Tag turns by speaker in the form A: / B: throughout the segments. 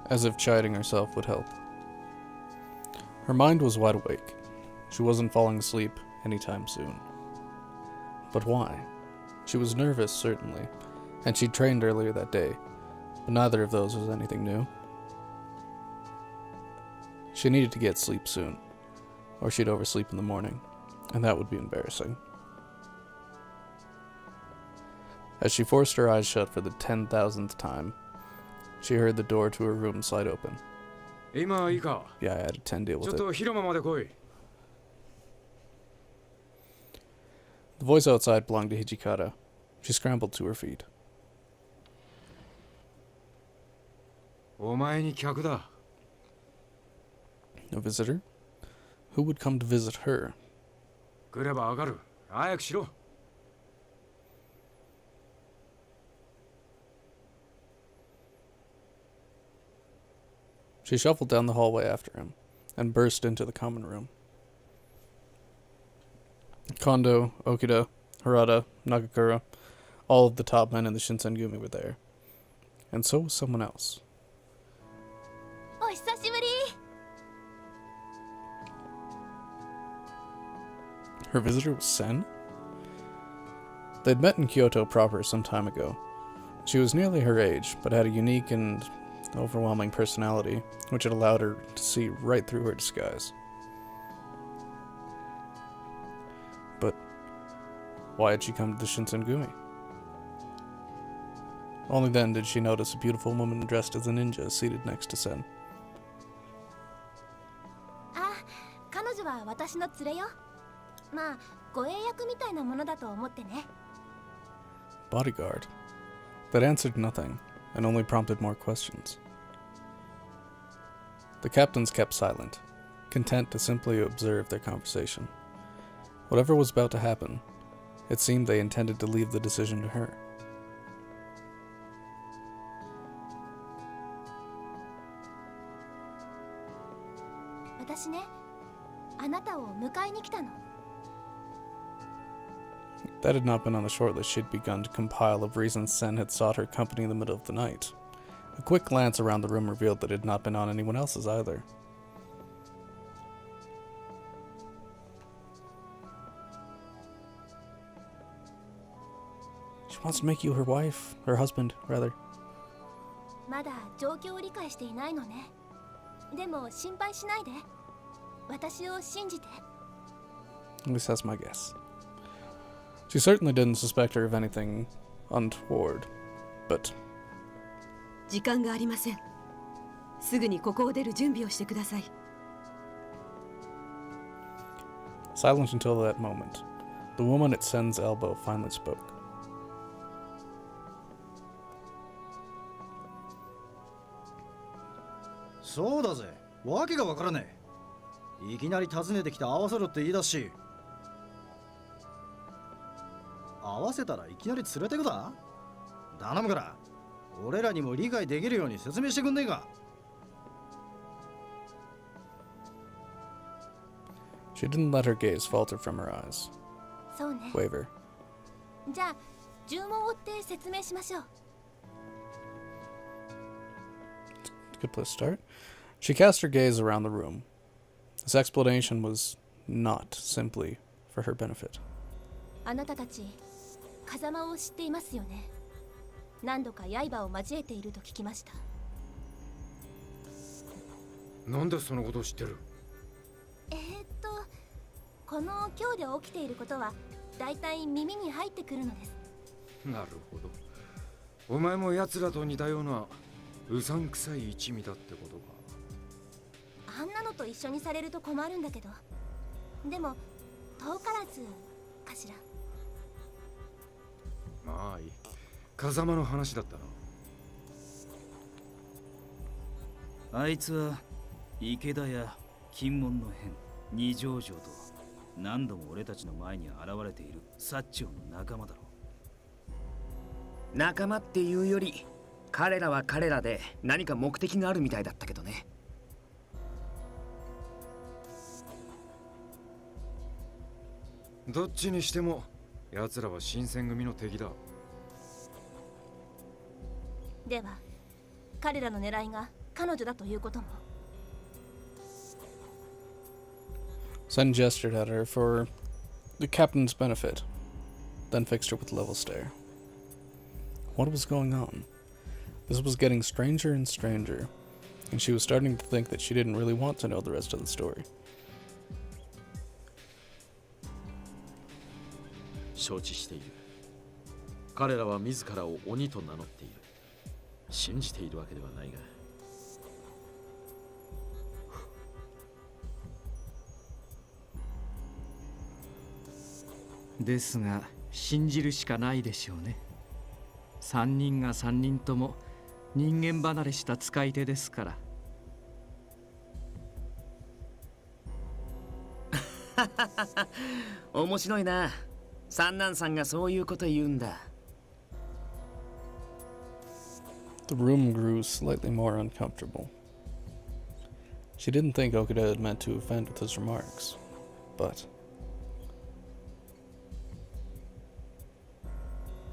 A: as if chiding herself would help. Her mind was wide awake. She wasn't falling asleep anytime soon. But why? She was nervous, certainly, and she'd trained earlier that day, but neither of those was anything new. She needed to get sleep soon, or she'd oversleep in the morning, and that would be embarrassing. As she forced her eyes shut for the 10,000th time, she heard the door to her room slide open. Yeah, I had a 10 deal with it. The voice outside belonged to Hijikata. She scrambled to her feet. A visitor? Who would come to visit her? She shuffled down the hallway after him, and burst into the common room. Kondo, Okida, Harada, Nagakura, all of the top men in the Shinsengumi were there. And so was someone else. Her visitor was Sen? They'd met in Kyoto proper some time ago. She was nearly her age, but had a unique and overwhelming personality, which had allowed her to see right through her disguise. But why had she come to the Shinsengumi? Only then did she notice a beautiful woman dressed as a ninja seated next to Sen. Bodyguard. That answered nothing, and only prompted more questions. The captains kept silent, content to simply observe their conversation. Whatever was about to happen, it seemed they intended to leave the decision to her. That had not been on the shortlist she'd begun to compile of reasons Sen had sought her company in the middle of the night. A quick glance around the room revealed that it had not been on anyone else's either. She wants to make you her wife, her husband, rather. At least that's my guess. She certainly didn't suspect her of anything untoward, but... Silent until that moment, the woman at Sen's elbow finally spoke. She didn't let her gaze falter from her eyes. Waver. Good place to start. She cast her gaze around the room. This explanation was not simply for her benefit.
B: 彼女だということも。
A: Sen gestured at her for the captain's benefit, then fixed her with a level stare. What was going on? This was getting stranger and stranger, and she was starting to think that she didn't really want to know the rest of the story.
C: 承知している。彼らは自らを鬼と名乗っている。信じているわけではないが。
D: ですが、信じるしかないでしょうね。3人が3人とも人間離れした使い手ですから。
E: 面白いな。三男さんがそういうこと言うんだ。
A: The room grew slightly more uncomfortable. She didn't think Okuda had meant to offend with his remarks, but...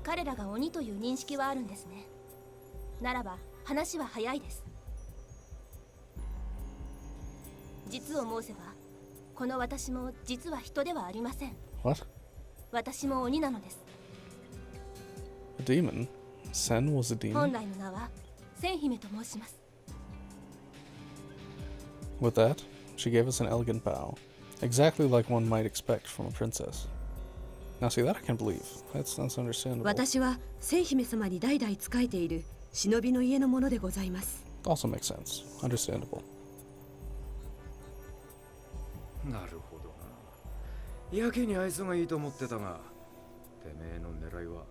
B: 彼らが鬼という認識はあるんですね。ならば話は早いです。実を申せば、この私も実は人ではありません。
A: What?
B: 私も鬼なのです。
A: A demon? Sen was a demon?
B: 本来の名は千姫と申します。
A: With that, she gave us an elegant bow, exactly like one might expect from a princess. Now see, that I can believe. That's understandable.
F: 私は千姫様に代々仕えている忍びの家のものでございます。
A: Also makes sense. Understandable.
G: なるほどな。やけに愛想がいいと思ってたが、てめえの狙いは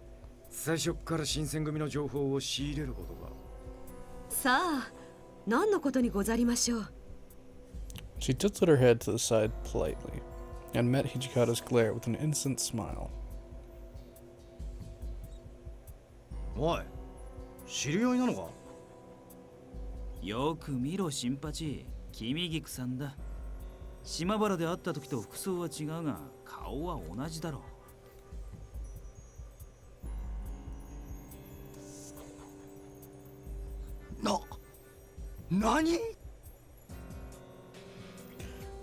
G: 最初から新選組の情報を仕入れることか。
F: さあ、何のことにござりましょう。
A: She tilted her head to the side politely, and met Hijikata's glare with an innocent smile.
G: おい、知り合いなのか？
H: よく見ろ、新八。君菊さんだ。島原で会った時と服装は違うが、顔は同じだろう。
G: 何？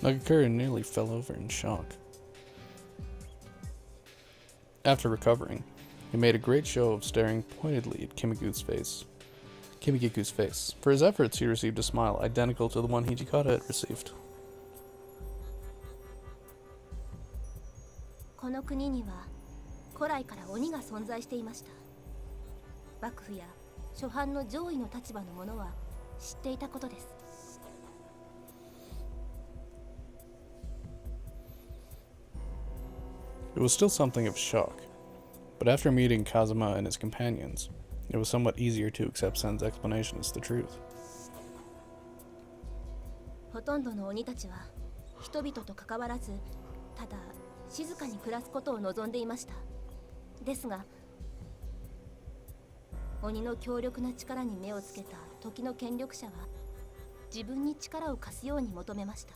A: Nagakura nearly fell over in shock. After recovering, he made a great show of staring pointedly at Kimiku's face. For his efforts, he received a smile identical to the one Hijikata had received.
B: この国には古来から鬼が存在していました。幕府や諸藩の上位の立場の者は知っていたことです。
A: It was still something of shock, but after meeting Kazuma and his companions, it was somewhat easier to accept Sen's explanation as the truth.
B: ほとんどの鬼たちは人々と関わらず、ただ静かに暮らすことを望んでいました。ですが、鬼の強力な力に目をつけた時の権力者は自分に力を貸すように求めました。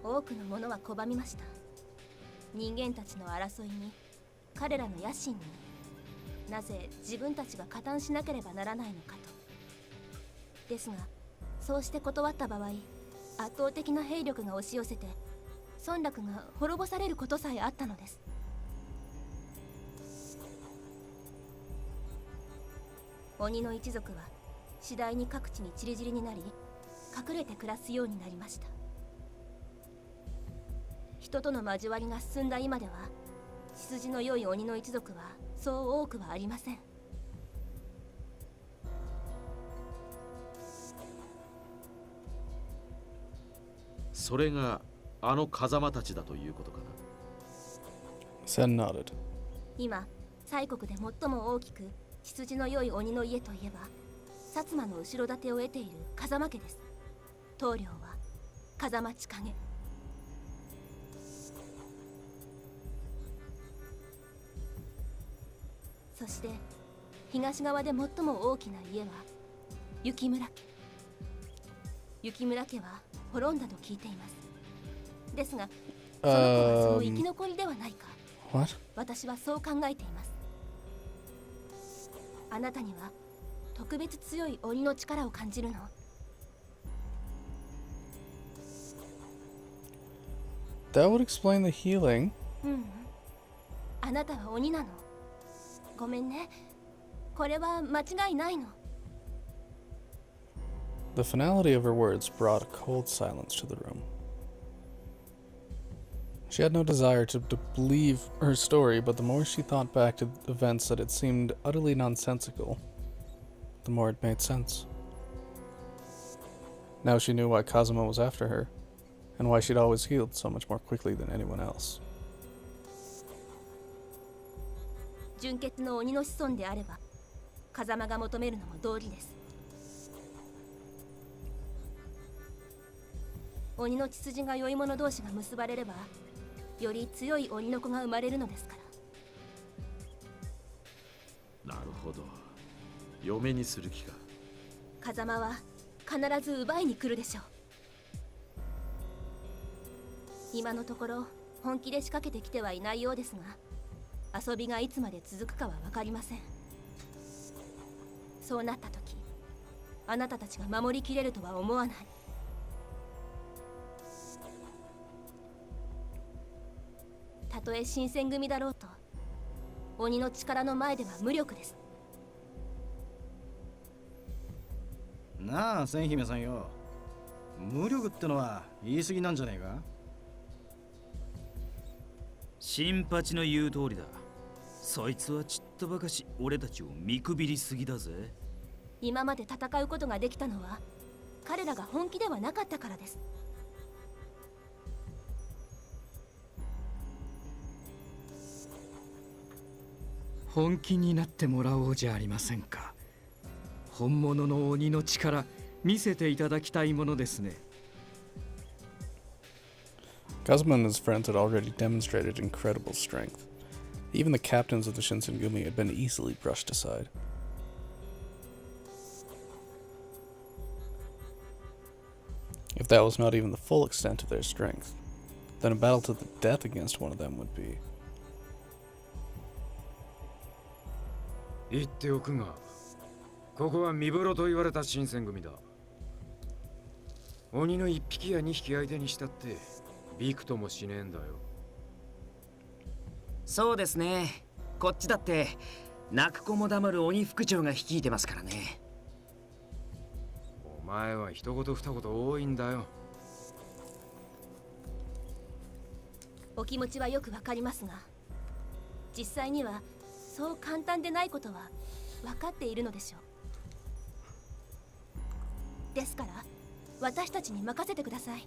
B: 多くの者は拒みました。人間たちの争いに、彼らの野心に、なぜ自分たちが加担しなければならないのかと。ですが、そうして断った場合、圧倒的な兵力が押し寄せて村落が滅ぼされることさえあったのです。鬼の一族は次第に各地に散り散りになり、隠れて暮らすようになりました。人との交わりが進んだ今では、血筋の良い鬼の一族はそう多くはありません。
C: それがあの風間たちだということかな。
A: Sen nodded.
B: 今、西国で最も大きく血筋の良い鬼の家といえば、薩摩の後ろ盾を得ている風間家です。棟梁は風間千景。そして東側で最も大きな家は雪村家。雪村家は滅んだと聞いています。ですがその子はその生き残りではないか。
A: What?
B: 私はそう考えています。あなたには特別強い鬼の力を感じるの？
A: That would explain the healing.
B: うん、あなたは鬼なの。ごめんね。これは間違いないの。
A: The finality of her words brought a cold silence to the room. She had no desire to believe her story, but the more she thought back to events that had seemed utterly nonsensical, the more it made sense. Now she knew why Kazuma was after her, and why she'd always healed so much more quickly than anyone else.
B: 純血の鬼の子孫であれば、風間が求めるのも道理です。鬼の血筋が良い者同士が結ばれれば、より強い鬼の子が生まれるのですから。
C: なるほど。嫁にする気か。
B: 風間は必ず奪いに来るでしょう。今のところ本気で仕掛けてきてはいないようですが、遊びがいつまで続くかは分かりません。そうなった時、あなたたちが守りきれるとは思わない。たとえ新選組だろうと、鬼の力の前では無力です。
I: なあ、千姫さんよ。無力ってのは言い過ぎなんじゃねえか？
H: 新八の言う通りだ。そいつはちっとばかし俺たちを見くびりすぎだぜ。
B: 今まで戦うことができたのは彼らが本気ではなかったからです。
D: 本気になってもらおうじゃありませんか。本物の鬼の力見せていただきたいものですね。
A: Kazuma and his friends had already demonstrated incredible strength. Even the captains of the Shinsengumi had been easily brushed aside. If that was not even the full extent of their strength, then a battle to the death against one of them would be.
G: 言っておくが、ここは見風呂と言われた新選組だ。鬼の1匹や2匹相手にしたってびくともしねえんだよ。
E: そうですね。こっちだって泣く子も黙る鬼副長が率いてますからね。
G: お前は一言二言多いんだよ。
B: お気持ちはよくわかりますが、実際にはそう簡単でないことは分かっているのでしょう。ですから私たちに任せてください。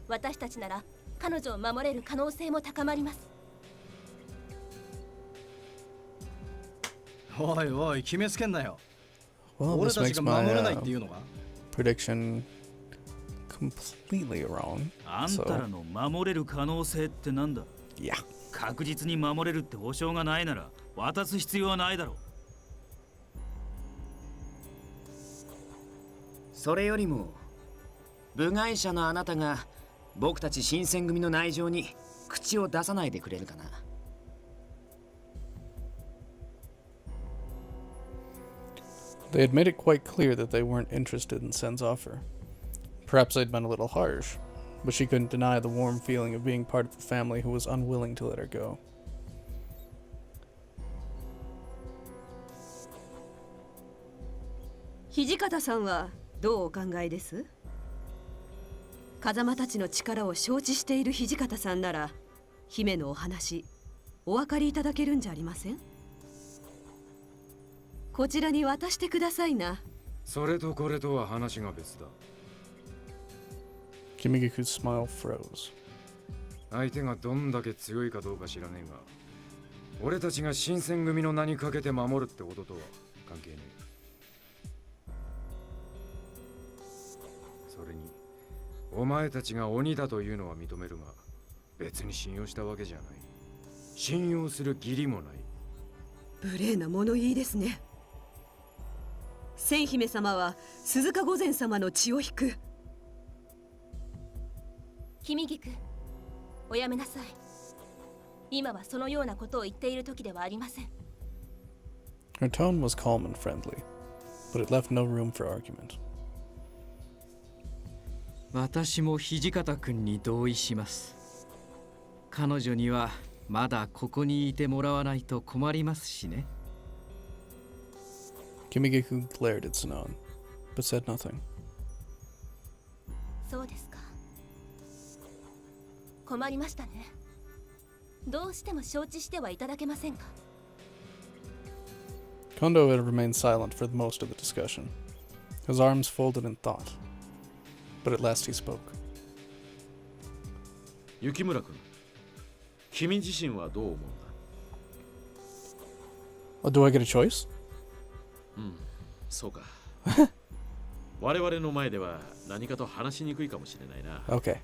B: 私たちなら彼女を守れる可能性も高まります。
I: おいおい、決めつけんなよ。
A: Well,
I: 俺
A: this
I: たち
A: makes
I: が
A: my
I: 守れないっていうのか？
A: prediction completely wrong.
H: あんたらの守れる可能性ってなんだ？
A: Yeah.
H: 確実に守れるって保証がないなら渡す必要はないだろう。
E: それよりも部外者のあなたが僕たち新選組の内情に口を出さないでくれるかな。
A: They had made it quite clear that they weren't interested in Sen's offer. Perhaps they'd been a little harsh, but she couldn't deny the warm feeling of being part of the family who was unwilling to let her go.
F: 土方さんはどうお考えです？風間たちの力を承知している土方さんなら、姫のお話お分かりいただけるんじゃありません？こちらに渡してくださいな。
G: それとこれとは話が別だ。
A: Kimigiku's smile froze.
G: 相手がどんだけ強いかどうか知らねえが、俺たちが新選組の名にかけて守るってこととは関係ねえ。それにお前たちが鬼だというのは認めるが、別に信用したわけじゃない。信用する義理もない。
F: 無礼な物言いですね。千姫様は鈴鹿御前様の血を引く。
B: 君菊、おやめなさい。今はそのようなことを言っている時ではありません。
A: Her tone was calm and friendly, but it left no room for argument.
D: 私も土方君に同意します。彼女にはまだここにいてもらわないと困りますしね。
A: Kimigeki glared at Sinan, but said nothing.
B: そうですか。困りましたね。どうしても承知してはいただけませんか。
A: Kondo had remained silent for most of the discussion, his arms folded in thought. But at last he spoke.
C: 雪村君、君自身はどう思うんだ？
A: Do I get a choice?
C: そうか。我々の前では何かと話しにくいかもしれないな。
A: Okay.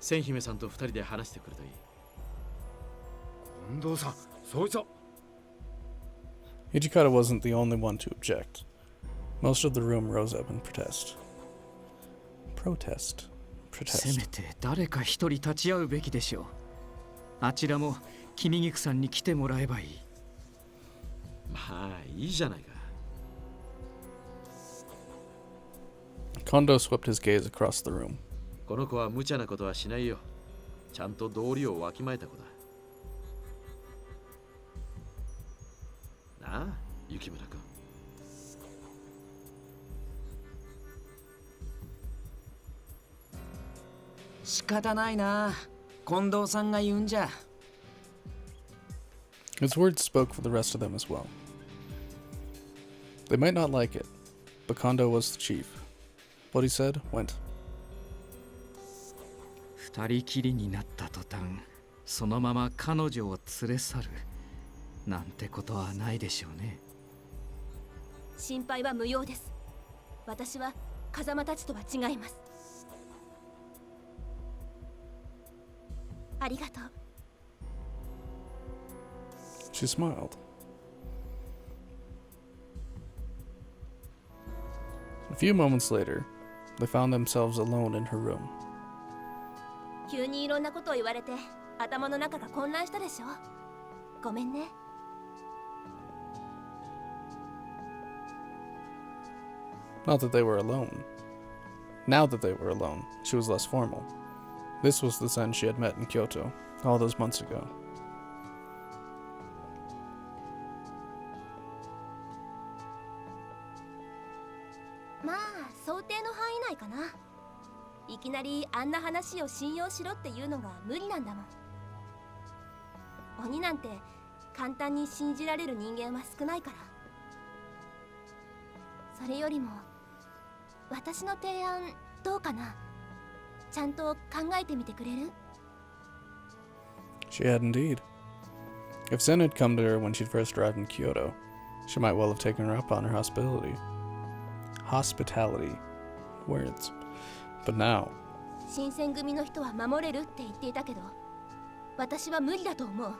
C: 千姫さんと二人で話してくるといい。
G: 近藤さん、そいつは。
A: Hijikata wasn't the only one to object. Most of the room rose up in protest.
D: せめて誰か一人立ち会うべきでしょう。あちらも君菊さんに来てもらえばいい。
C: まあいいじゃないか。
A: Kondo swept his gaze across the room.
C: この子は無茶なことはしないよ。ちゃんと道理をわきまえた子だ。なあ、雪村君。
E: 仕方ないな。近藤さんが言うんじゃ。
A: His words spoke for the rest of them as well. They might not like it, but Kondo was the chief. What he said went.
D: 二人きりになった途端、そのまま彼女を連れ去るなんてことはないでしょうね。
B: 心配は無用です。私は風間たちとは違います。ありがとう。
A: She smiled. A few moments later, they found themselves alone in her room.
B: 急にいろんなことを言われて頭の中が混乱したでしょ。ごめんね。
A: Not that they were alone. Now that they were alone, she was less formal. This was the Zen she had met in Kyoto all those months ago.
B: まあ想定の範囲内かな。いきなりあんな話を信用しろっていうのが無理なんだもん。鬼なんて簡単に信じられる人間は少ないから。それよりも私の提案どうかな。ちゃんと考えてみてくれる？
A: She had indeed. If Zen had come to her when she'd first arrived in Kyoto, she might well have taken her up on her hospitality. Hospitality. Words. But now...
B: 新選組の人は守れるって言っていたけど、私は無理だと思う。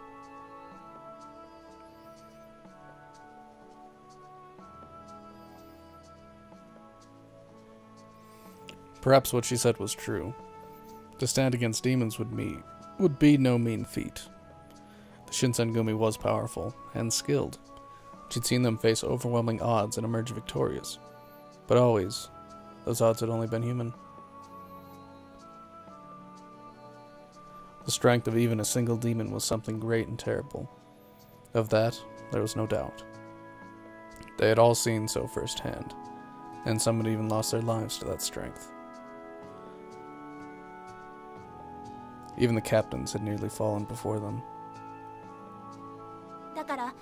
A: Perhaps what she said was true. To stand against demons would be no mean feat. The Shinsengumi was powerful and skilled. She'd seen them face overwhelming odds and emerge victorious. But always, those odds had only been human. The strength of even a single demon was something great and terrible. Of that, there was no doubt. They had all seen so firsthand, and some had even lost their lives to that strength. Even the captains had nearly fallen before them.
B: だから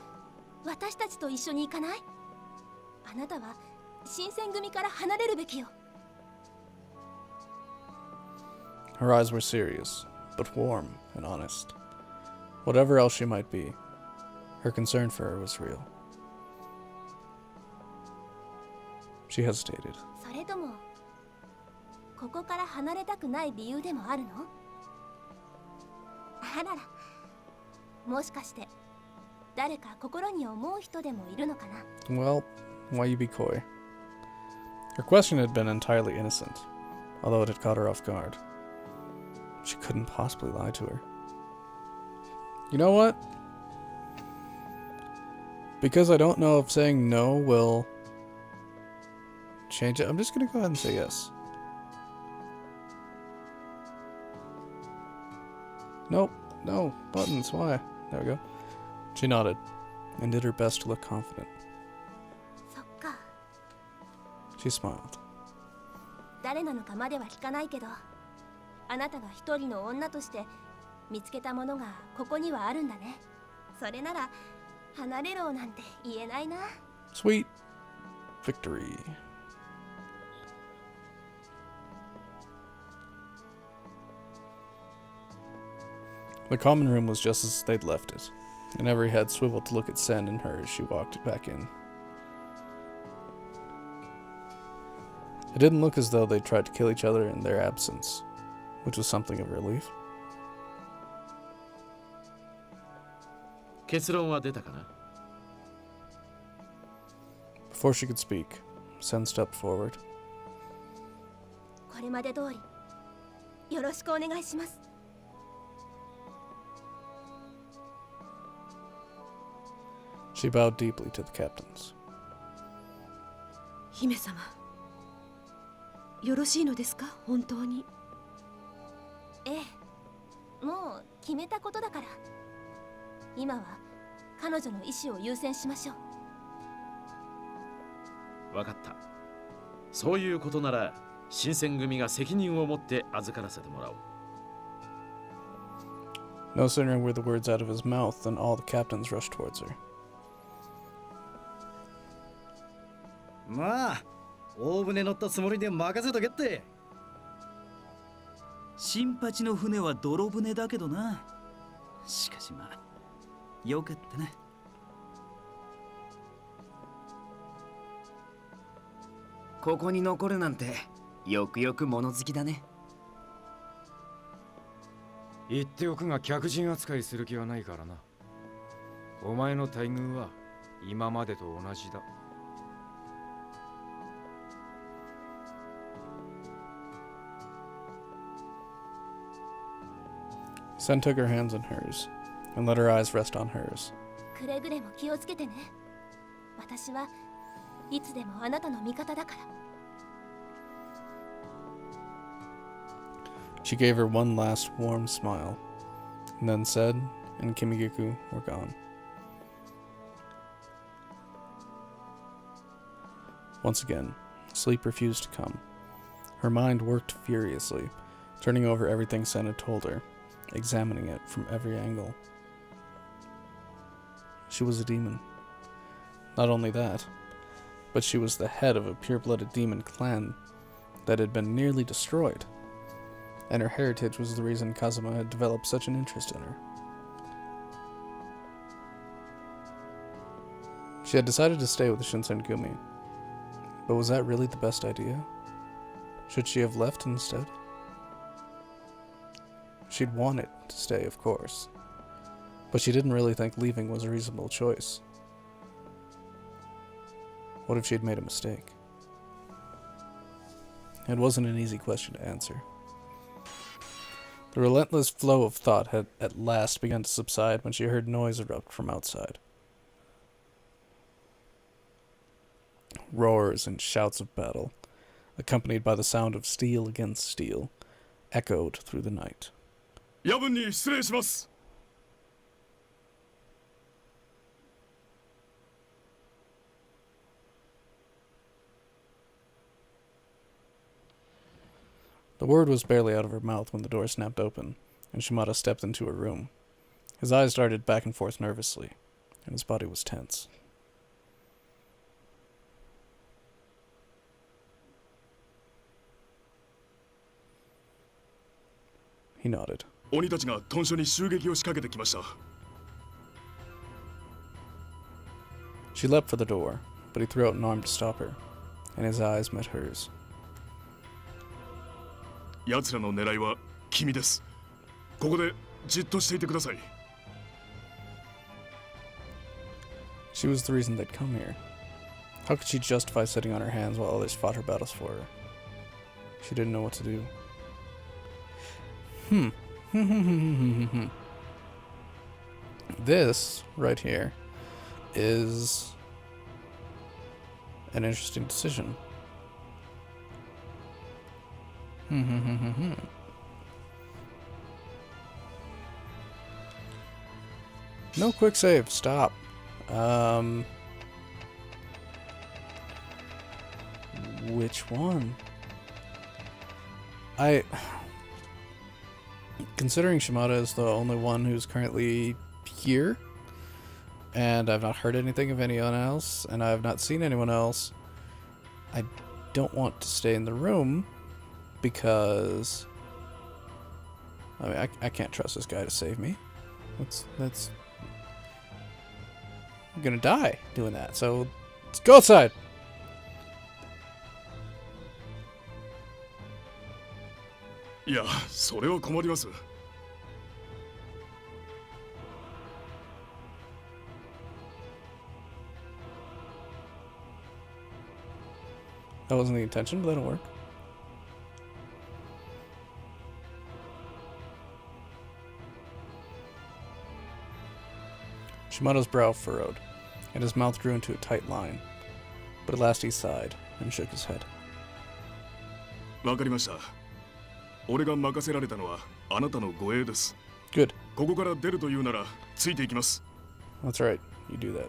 B: 私たちと一緒に行かない？あなたは新選組から離れるべきよ。
A: Her eyes were serious, but warm and honest. Whatever else she might be, her concern for her was real. She hesitated.
B: それともここから離れたくない理由でもあるの？あらら、もしかして誰か心に思う人でもいるのかな？
A: Well, why you be coy? Her question had been entirely innocent, although it had caught her off guard. She couldn't possibly lie to her. You know what? Because I don't know if saying no will change it, I'm just gonna go ahead and say yes. Nope. No. Buttons. Why? There we go. She nodded and did her best to look confident.
B: そっか。
A: She smiled.
B: 誰なのかまでは聞かないけど、あなたが一人の女として見つけたものがここにはあるんだね。それなら離れろなんて言えないな。
A: Sweet victory. The common room was just as they'd left it, and every head swiveled to look at Sen and her as she walked back in. It didn't look as though they'd tried to kill each other in their absence, which was something of a relief.
C: 結論は出たかな？
A: Before she could speak, Sen stepped forward.
B: これまで通りよろしくお願いします。
A: She bowed deeply to the captains.
F: 姫様、よろしいのですか、本当に。
B: ええ、もう決めたことだから。今は彼女の意思を優先しましょう。
C: わかった。そういうことなら新選組が責任を持って預からせてもらおう。
A: No sooner were the words out of his mouth than all the captains rushed towards her.
I: まあ大船乗ったつもりで任せとけって。
H: 新八の船は泥船だけどな。しかしまあよかったな。
E: ここに残るなんてよくよく物好きだね。
G: 言っておくが客人扱いする気はないからな。お前の待遇は今までと同じだ。
A: Sen took her hands in hers and let her eyes rest on hers.
B: くれぐれも気をつけてね。私はいつでもあなたの味方だから。
A: She gave her one last warm smile, and then Sen and Kimigiku were gone. Once again, sleep refused to come. Her mind worked furiously, turning over everything Sen had told her, examining it from every angle. She was a demon. Not only that, but she was the head of a pure-blooded demon clan that had been nearly destroyed, and her heritage was the reason Kazuma had developed such an interest in her. She had decided to stay with the Shinsengumi, but was that really the best idea? Should she have left instead? She'd wanted to stay, of course, but she didn't really think leaving was a reasonable choice. What if she'd made a mistake? It wasn't an easy question to answer. The relentless flow of thought had at last begun to subside when she heard noise erupt from outside. Roars and shouts of battle, accompanied by the sound of steel against steel, echoed through the night.
J: 夜分に失礼します。
A: The word was barely out of her mouth when the door snapped open, and Shimada stepped into her room. His eyes darted back and forth nervously, and his body was tense. He nodded.
J: 鬼たちが屯所に襲撃を仕掛けてきました。
A: She leapt for the door, but he threw out an arm to stop her, and his eyes met hers.
J: 奴らの狙いは君です。ここでじっとしていてください。
A: She was the reason they'd come here. How could she justify sitting on her hands while others fought her battles for her? She didn't know what to do. This right here is an interesting decision. No quick save. Stop. Which one? Considering Shimada is the only one who's currently here, and I've not heard anything of anyone else, and I have not seen anyone else, I don't want to stay in the room because I mean I can't trust this guy to save me. That's I'm gonna die doing that. So let's go outside.
J: いや、それは困ります。
A: That wasn't the intention, but that'll work. Shimato's brow furrowed, and his mouth drew into a tight line. But at last he sighed and shook his head.
J: わかりました。俺が任せられたのはあなたの護衛です。
A: Good.
J: ここから出るというならついていきます。
A: That's right. You do that.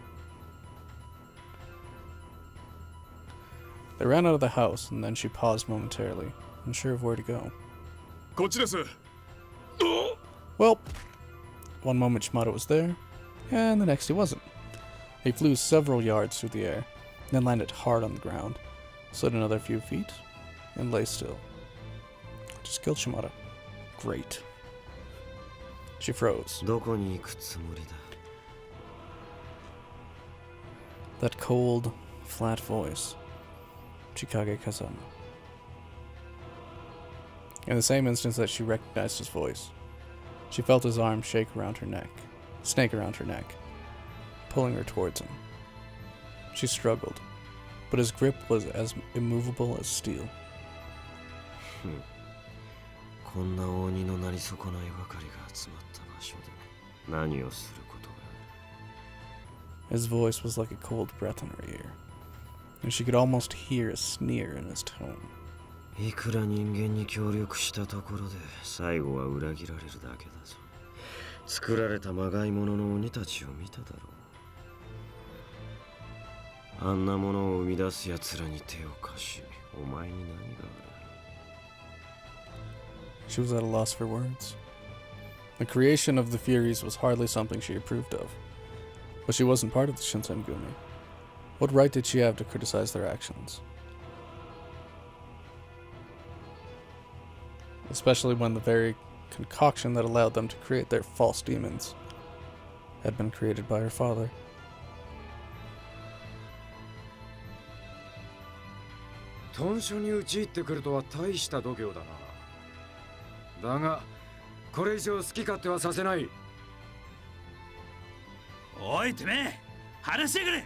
A: They ran out of the house, and then she paused momentarily, unsure of where to go.
J: こっちです。
A: Well, one moment Shimada was there, and the next he wasn't. He flew several yards through the air, then landed hard on the ground, slid another few feet, and lay still. Just killed Shimada. Great. She froze.
G: どこに行くつもりだ?
A: That cold, flat voice. Chikage Kazama. In the same instant that she recognized his voice, she felt his arm snake around her neck, pulling her towards him. She struggled, but his grip was as immovable as steel.
G: こんな鬼のなり損ないばかりが集まった場所で何をすることがある?
A: His voice was like a cold breath in her ear, and she could almost hear a sneer in his tone.
G: いくら人間に協力したところで最後は裏切られるだけだぞ。作られたまがい物の鬼たちを見ただろう。あんなものを生み出す奴らに手を貸し、お前に何がある?
A: She was at a loss for words. The creation of the Furies was hardly something she approved of, but she wasn't part of the Shinsengumi. What right did she have to criticize their actions? Especially when the very concoction that allowed them to create their false demons had been created by her father.
G: 屯所に討ち入ってくるとは大した度胸だな。だが、これ以上好き勝手はさせない。
H: おいてめえ、話してくれ。